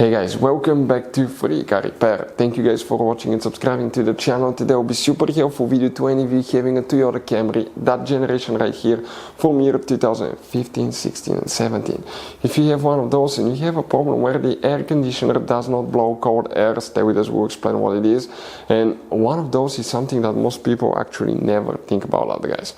Hey guys, welcome back to Free Car Repair. Thank you guys for watching and subscribing to the channel. Today will be super helpful video to any of you having a Toyota Camry, that generation right here, from year 2015, 16 and 17. If you have one of those and you have a problem where the air conditioner does not blow cold air, stay with us, we'll explain what it is. And one of those is something that most people actually never think about, that guys.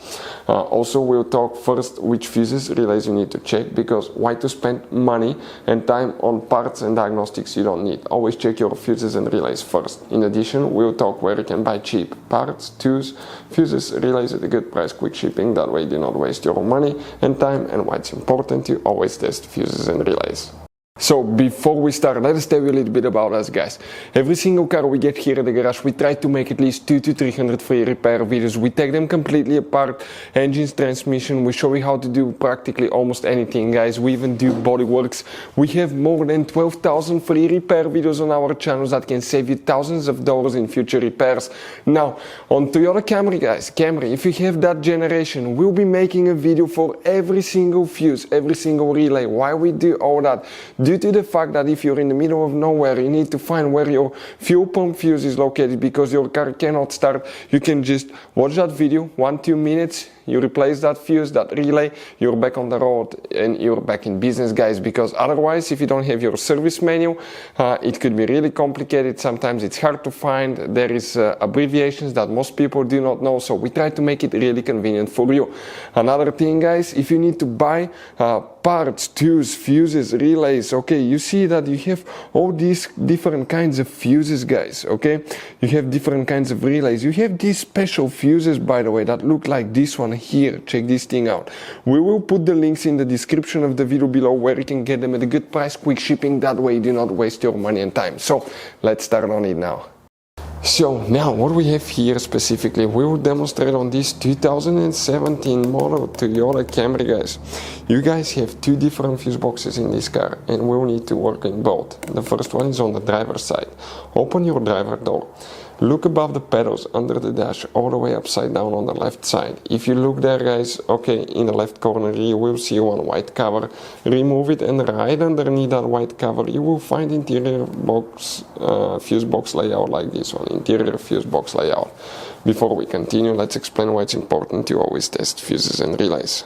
Also we'll talk first which fuses, relays you need to check, because why to spend money and time on parts and diagnostics you don't need. Always check your fuses and relays first. In addition, we'll talk where you can buy cheap parts, tools, fuses, relays at a good price, quick shipping, that way you do not waste your money and time, and why it's important to always test fuses and relays. So before we start, let us tell you a little bit about us, guys. Every single car we get here at the garage, we try to make at least 200 to 300 free repair videos. We take them completely apart, engines, transmission. We show you how to do practically almost anything, guys. We even do body works. We have more than 12,000 free repair videos on our channels that can save you thousands of dollars in future repairs. Now, on Toyota Camry, guys, Camry, if you have that generation, we'll be making a video for every single fuse, every single relay. Why we do all that? Due to the fact that if you're in the middle of nowhere, you need to find where your fuel pump fuse is located because your car cannot start. You can just watch that video, 1-2 minutes, you replace that fuse, that relay, you're back on the road and you're back in business, guys, because otherwise, if you don't have your service manual, it could be really complicated. Sometimes it's hard to find. There is abbreviations that most people do not know, so we try to make it really convenient for you. Another thing, guys, if you need to buy parts, tools, fuses, relays, okay, you see that you have all these different kinds of fuses, guys, okay? You have different kinds of relays. You have these special fuses, by the way, that look like this one here. Check this thing out. We will put the links in the description of the video below where you can get them at a good price, quick shipping, that way you do not waste your money and time. So let's start on it now. So now what we have here specifically, we will demonstrate on this 2017 model Toyota Camry, guys. You guys have two different fuse boxes in this car and we will need to work in both. The first one is on the driver's side. Open your driver door. Look above the pedals under the dash all the way upside down on the left side. If you look there, guys, okay, in the left corner you will see one white cover. Remove it and right underneath that white cover you will find interior box, fuse box layout like this one, interior fuse box layout. Before we continue, let's explain why it's important to always test fuses and relays.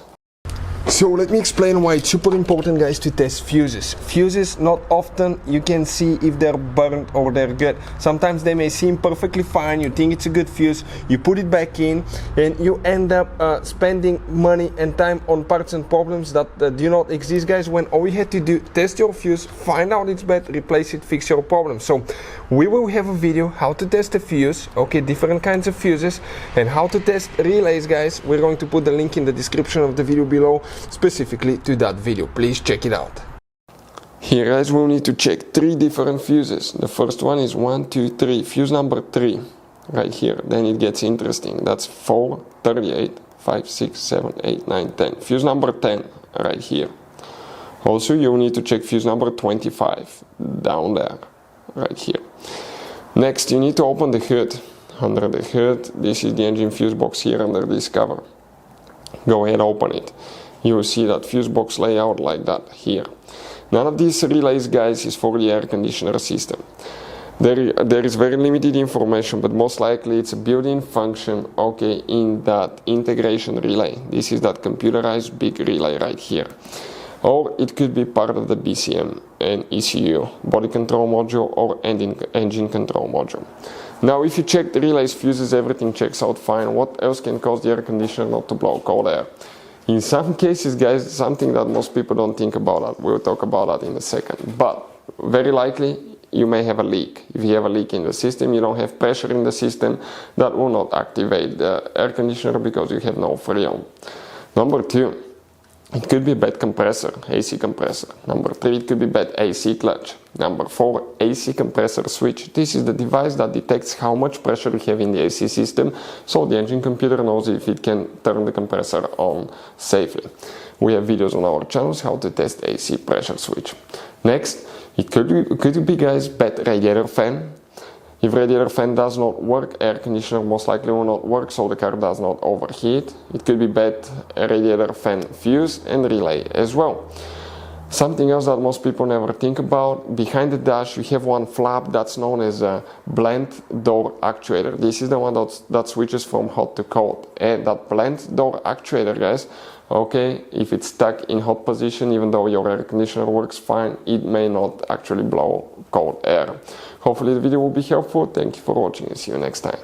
So let me explain why it's super important, guys, to test fuses. Fuses, not often you can see if they're burnt or they're good. Sometimes they may seem perfectly fine, you think it's a good fuse, you put it back in and you end up spending money and time on parts and problems that do not exist, guys, when all you had to do, test your fuse, find out it's bad, replace it, fix your problem. So we will have a video how to test a fuse, okay, different kinds of fuses, and how to test relays, guys. We're going to put the link in the description of the video below specifically to that video. Please check it out. Here, guys, we'll need to check three different fuses. The first one is 1, 2, 3, fuse number 3 right here. Then it gets interesting. That's 4, 38, 5, 6, 7, 8, 9, 10. Fuse number 10 right here. Also you need to check fuse number 25 down there right here. Next, you need to open the hood. Under the hood, this is the engine fuse box here under this cover. Go ahead, open it. You will see that fuse box layout like that here. None of these relays, guys, is for the air conditioner system. There is very limited information, but most likely it's a built-in function, okay, in that integration relay. This is that computerized big relay right here. Or it could be part of the BCM and ECU, body control module or engine control module. Now if you check the relays, fuses, everything checks out fine. What else can cause the air conditioner not to blow cold air? In some cases, guys, something that most people don't think about that. We'll talk about that in a second. But very likely you may have a leak. If you have a leak in the system, you don't have pressure in the system, that will not activate the air conditioner because you have no freon. Number 2, it could be bad compressor, AC compressor. Number 3, it could be bad AC clutch. Number 4, AC compressor switch. This is the device that detects how much pressure you have in the AC system, so the engine computer knows if it can turn the compressor on safely. We have videos on our channels how to test AC pressure switch. Next, it could be, guys, bad radiator fan. If radiator fan does not work, air conditioner most likely will not work, so the car does not overheat. It could be bad radiator fan fuse and relay as well. Something else that most people never think about, behind the dash you have one flap that's known as a blend door actuator. This is the one that switches from hot to cold. And that blend door actuator, guys, okay, if it's stuck in hot position, even though your air conditioner works fine, it may not actually blow cold air. Hopefully the video will be helpful. Thank you for watching and see you next time.